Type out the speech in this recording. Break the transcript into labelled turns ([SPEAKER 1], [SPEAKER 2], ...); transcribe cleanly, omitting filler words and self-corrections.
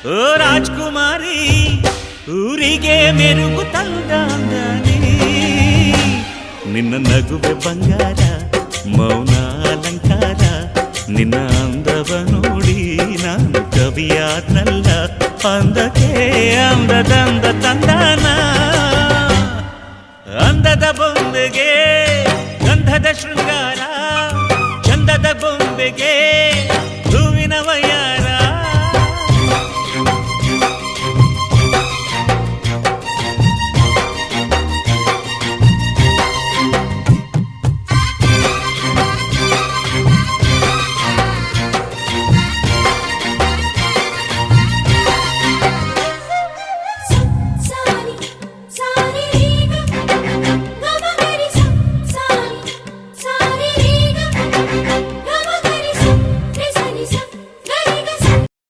[SPEAKER 1] ಓ ರಾಜ್ಕುಮಾರಿ ಊರಿಗೆ ಮೆರುಗು ತಂದಾನಿ ನಿನ್ನ ನಗುವೆ ಬಂಗಾರ ಮೌನ ಅಲಂಕಾರ ನಿನ್ನ ಅಂದವ ನೋಡಿ ನಾನು ಕವಿಯಾದ್ನಲ್ಲ ಅಂದಕ್ಕೆ ಅಂದದಂದ ತಂದಾನ ಅಂದದ ಬೊಂಬೆಗೆ ಗಂಧದ ಶೃಂಗಾರ ಚಂದದ ಬೊಂಬೆಗೆ